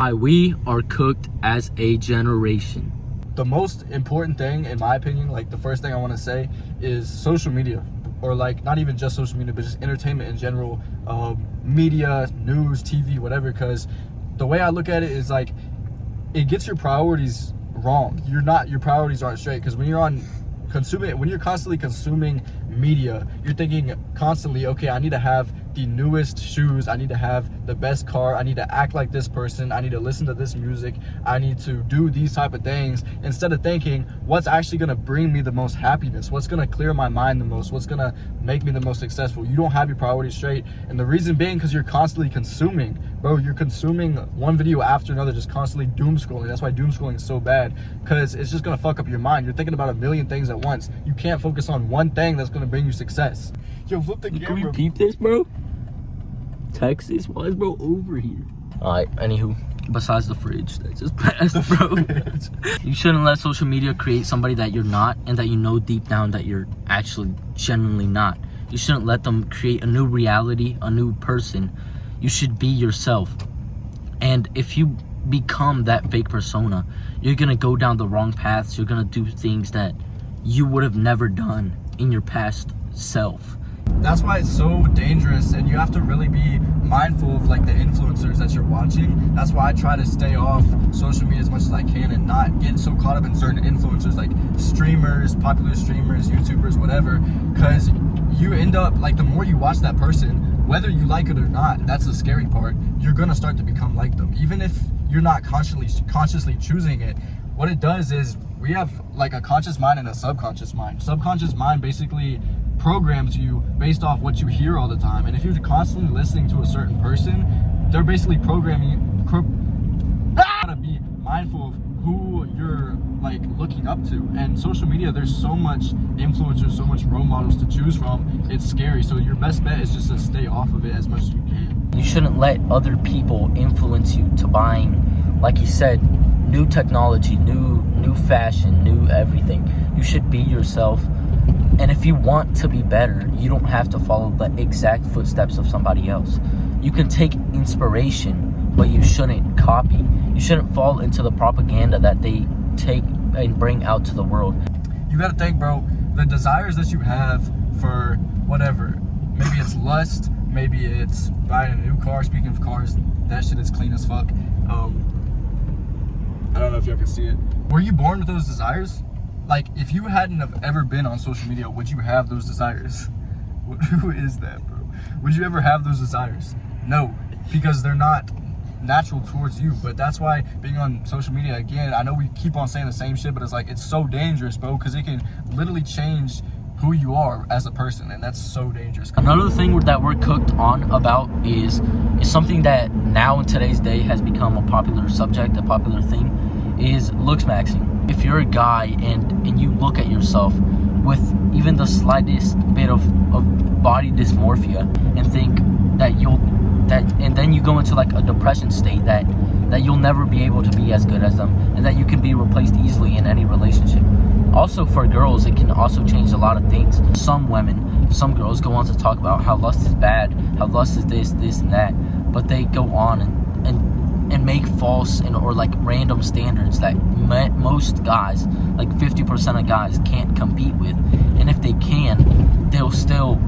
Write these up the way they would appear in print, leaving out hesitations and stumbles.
Why we are cooked as a generation. The most important thing, in my opinion, like the first thing I want to say is social media, or like not even just social media, but just entertainment in general, media, news, TV, whatever. Because the way I look at it is like it gets your priorities wrong. Your priorities aren't straight. Because when you're constantly consuming media, you're thinking constantly, okay, I need to have the newest shoes, I need to have the best car, I need to act like this person, I need to listen to this music, I need to do these type of things, instead of thinking what's actually going to bring me the most happiness, what's going to clear my mind the most, what's going to make me the most successful. You don't have your priorities straight, and the reason being because you're constantly consuming. Bro, you're consuming one video after another, just constantly doom scrolling. That's why doom scrolling is so bad, because it's just gonna fuck up your mind. You're thinking about a million things at once. You can't focus on one thing that's gonna bring you success. Yo, flip the camera. Can we peep this, bro? Texas? Why is bro over here? Alright, anywho, besides the fridge that just passed, bro. You shouldn't let social media create somebody that you're not, and that you know deep down that you're actually genuinely not. You shouldn't let them create a new reality, a new person. You should be yourself. And if you become that fake persona, you're gonna go down the wrong paths. You're gonna do things that you would have never done in your past self. That's why it's so dangerous, and you have to really be mindful of like the influencers that you're watching. That's why I try to stay off social media as much as I can and not get so caught up in certain influencers like streamers, popular streamers, YouTubers, whatever, because you end up like, the more you watch that person, whether you like it or not, that's the scary part, you're gonna start to become like them. Even if you're not consciously choosing it, what it does is we have like a conscious mind and a subconscious mind. Subconscious mind basically programs you based off what you hear all the time. And if you're constantly listening to a certain person, they're basically programming you. Gotta be mindful of who you're like looking up to. And social media, there's so much influencers, so much role models to choose from. It's scary. So your best bet is just to stay off of it as much as you can. You shouldn't let other people influence you to buying, like you said, new technology, new fashion, new everything. You should be yourself. And if you want to be better, you don't have to follow the exact footsteps of somebody else. You can take inspiration, but you shouldn't copy. You shouldn't fall into the propaganda that they take and bring out to the world. You gotta think, bro, the desires that you have for whatever, maybe it's lust, maybe it's buying a new car. Speaking of cars, that shit is clean as fuck. I don't know if y'all can see it. Were you born with those desires? Like, if you hadn't have ever been on social media, would you have those desires? Who is that, bro? Would you ever have those desires? No, because they're not natural towards you. But that's why being on social media, again, I know we keep on saying the same shit, but it's like, it's so dangerous, bro, because it can literally change who you are as a person, and that's so dangerous. Another thing that we're cooked on about is something that now in today's day has become a popular subject, a popular thing, is looks maxing. If you're a guy and you look at yourself with even the slightest bit of body dysmorphia and think that and then you go into like a depression state that you'll never be able to be as good as them, and that you can be replaced easily in any relationship. Also, for girls, it can also change a lot of things. Some girls go on to talk about how lust is bad, how lust is this and that, but they go on and make false or like random standards that most guys, like 50% of guys, can't compete with. And if they can, they'll still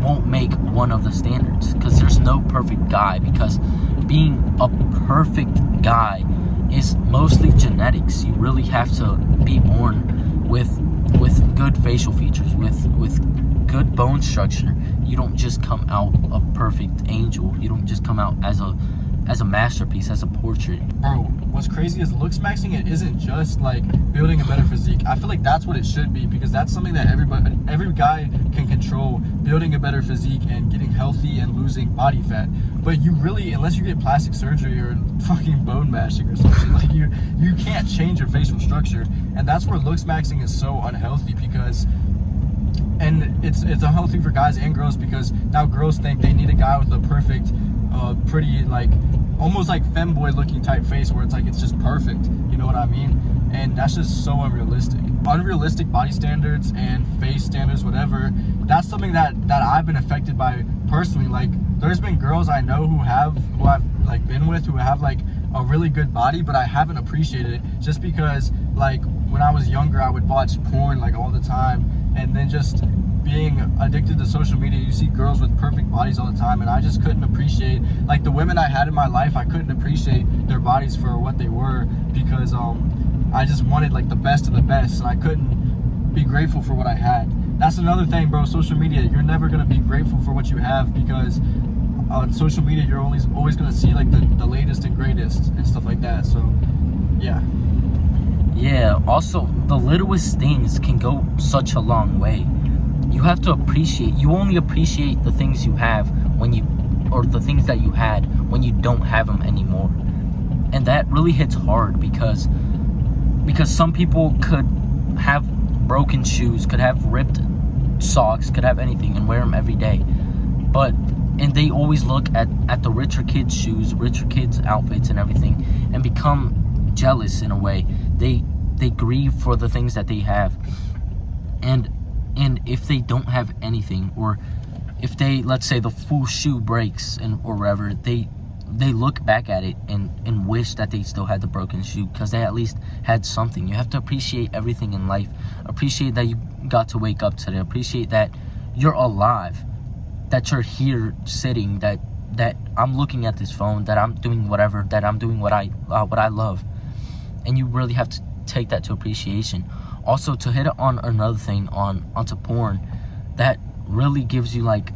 won't make one of the standards, because there's no perfect guy, because being a perfect guy is mostly genetics. You really have to be born with good facial features, with good bone structure. You don't just come out a perfect angel. You don't just come out as a masterpiece, as a portrait. Bro, what's crazy is looks maxing, it isn't just like building a better physique. I feel like that's what it should be, because that's something that every guy can control, building a better physique and getting healthy and losing body fat. But you really, unless you get plastic surgery or fucking bone mashing or something, like you can't change your facial structure. And that's where looks maxing is so unhealthy, because it's unhealthy for guys and girls, because now girls think they need a guy with a perfect pretty, like almost like femboy looking type face, where it's like it's just perfect, you know what I mean? And that's just so unrealistic body standards and face standards, whatever. That's something that I've been affected by personally. Like, there's been girls I know who I've like been with, who have like a really good body, but I haven't appreciated it just because, like, when I was younger, I would watch porn like all the time, and then just being addicted to social media, you see girls with perfect bodies all the time, and I just couldn't appreciate, like, the women I had in my life. I couldn't appreciate their bodies for what they were because I just wanted like the best of the best, and I couldn't be grateful for what I had. That's another thing, bro. Social media, you're never gonna be grateful for what you have because on social media you're always gonna see like the latest and greatest and stuff like that. So yeah. Yeah, also the littlest things can go such a long way. You have to appreciate, you only appreciate the things you have when you, or the things that you had when you don't have them anymore. And that really hits hard because some people could have broken shoes, could have ripped socks, could have anything and wear them every day. And they always look at the richer kids' shoes, richer kids' outfits and everything, and become jealous in a way. They grieve for the things that they have. And if they don't have anything, or if they, let's say the full shoe breaks or whatever, they look back at it and wish that they still had the broken shoe because they at least had something. You have to appreciate everything in life. Appreciate that you got to wake up today. Appreciate that you're alive, that you're here sitting, that I'm looking at this phone, that I'm doing whatever, that I'm doing what I love. And you really have to take that to appreciation. Also, to hit on another thing onto porn, that really gives you like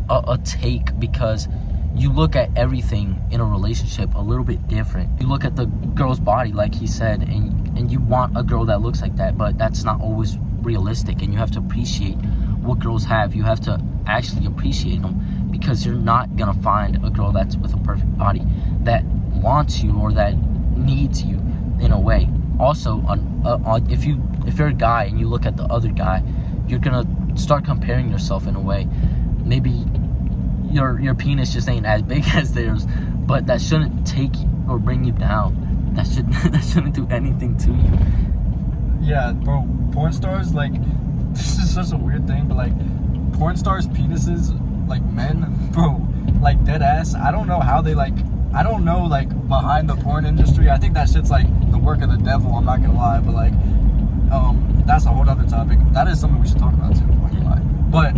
a take, because you look at everything in a relationship a little bit different. You look at the girl's body, like he said, and you want a girl that looks like that, but that's not always realistic, and you have to appreciate what girls have. You have to actually appreciate them, because you're not gonna find a girl that's with a perfect body that wants you or that needs you in a way. Also, if you're a guy and you look at the other guy, you're gonna start comparing yourself in a way. Maybe your penis just ain't as big as theirs, but that shouldn't take or bring you down. That shouldn't do anything to you. Yeah, bro. Porn stars, like, this is such a weird thing, but like, porn stars' penises, like men, bro, like dead ass. I don't know how they like. I don't know, like, behind the porn industry. I think that shit's like the work of the devil. I'm not gonna lie, but like, that's a whole other topic. That is something we should talk about too. I'm not gonna lie, but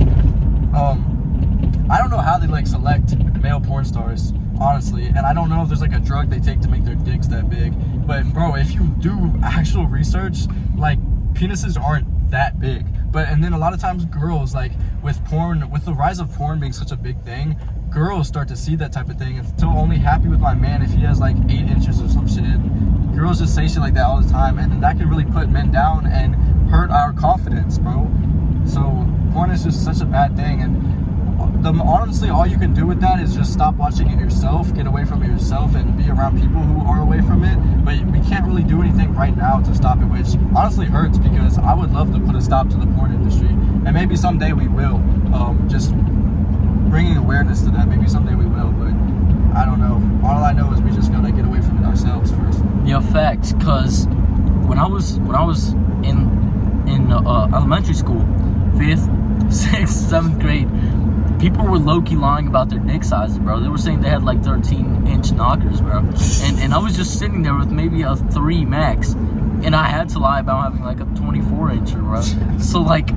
I don't know how they like select male porn stars, honestly, and I don't know if there's like a drug they take to make their dicks that big. But bro, if you do actual research, like, penises aren't that big. And then a lot of times girls, like, with porn, with the rise of porn being such a big thing, girls start to see that type of thing and feel only happy with my man if he has like 8 inches or some shit. And girls just say shit like that all the time, and then that can really put men down and hurt our confidence, bro. So porn is just such a bad thing, and honestly, all you can do with that is just stop watching it yourself, get away from it yourself, and be around people who are away from it. But we can't really do anything right now to stop it, which honestly hurts, because I would love to put a stop to the porn industry, and maybe someday we will. Just bringing awareness to that, maybe someday we will, but I don't know. All I know is we just gotta get away from it ourselves first. Yeah, facts. Cause when I was in elementary school, 5th, 6th, 7th grade, people were low-key lying about their dick sizes, bro. They were saying they had like 13-inch knockers, bro. And I was just sitting there with maybe a 3 max, and I had to lie about having like a 24-incher, bro. So like,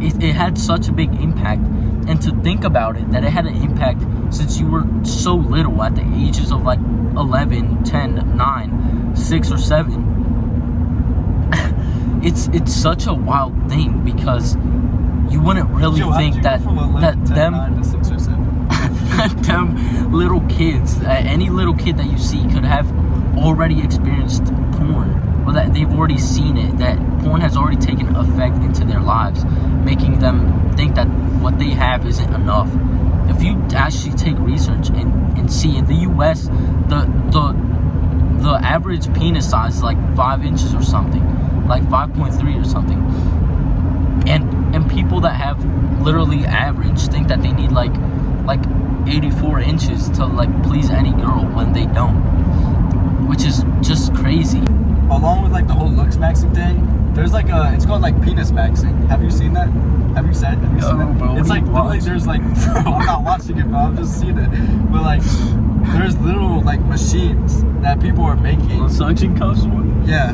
it had such a big impact. And to think about it, that it had an impact since you were so little, at the ages of like 11, 10, 9, 6 or 7. It's such a wild thing, because you wouldn't really think that them little kids, any little kid that you see could have already experienced porn, or that they've already seen it, that porn has already taken effect into their lives, making them think that what they have isn't enough. If you actually take research and see, in the US, the average penis size is like 5 inches or something, like 5.3 or something, and people that have literally average think that they need like 84 inches to like please any girl, when they don't, which is just crazy. Along with like the whole looks maxing thing, there's like it's called like penis maxing. Have you seen that? Have you seen it? Bro, it's like literally there's like, bro, I'm not watching it, but I've just seen it. But like, there's little like machines that people are making. Suction cups one. Yeah.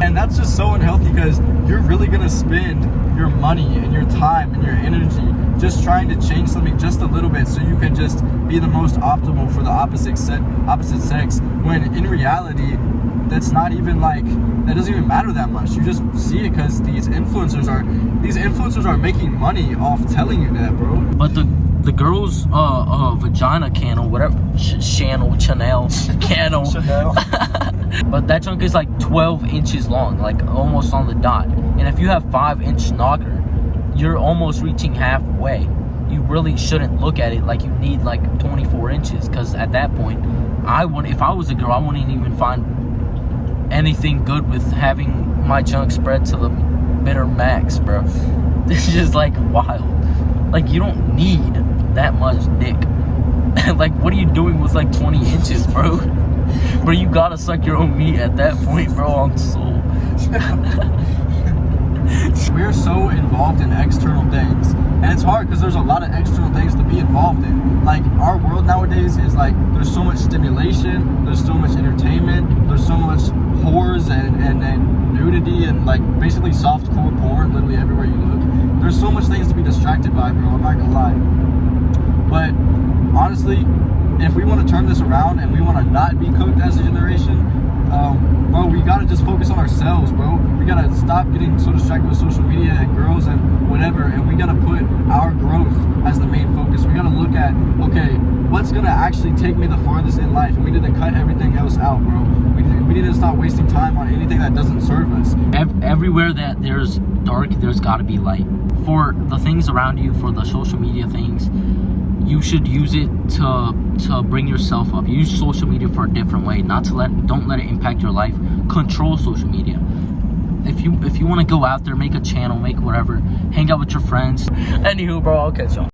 And that's just so unhealthy because you're really gonna spend your money and your time and your energy just trying to change something just a little bit so you can just be the most optimal for the opposite sex, when in reality that's not even like, that doesn't even matter that much. You just see it because these influencers are making money off telling you that, bro. But the girl's vagina candle, whatever, Chanel, candle. Chanel. But that chunk is like 12 inches long, like almost on the dot. And if you have 5-inch knocker, you're almost reaching halfway. You really shouldn't look at it like you need like 24 inches, because at that point, if I was a girl, I wouldn't even find anything good with having my junk spread to the bitter max, bro. It's just like wild. Like, you don't need that much dick. Like, what are you doing with like 20 inches, bro? Bro, you gotta suck your own meat at that point, bro, on soul. We're so involved in external things, and it's hard because there's a lot of external things to be involved in. Like, our world nowadays is like, there's so much stimulation, there's so much entertainment, there's so much whores and nudity and like basically softcore porn literally everywhere you look. There's so much things to be distracted by, bro, I'm not gonna lie. But honestly, if we want to turn this around and we want to not be cooked as a generation, bro, we gotta just focus on ourselves, bro. We gotta stop getting so distracted with social media and girls and whatever, and we gotta put our growth as the main focus. We gotta look at, okay, what's gonna actually take me the farthest in life, and we need to cut everything else out, bro. We need to stop wasting time on anything that doesn't serve us. Everywhere that there's dark, there's gotta be light. For the things around you, for the social media things, you should use it to bring yourself up. Use social media for a different way. Don't let it impact your life. Control social media. If you want to go out there, make a channel, make whatever, hang out with your friends. Anywho, bro, I'll catch y'all.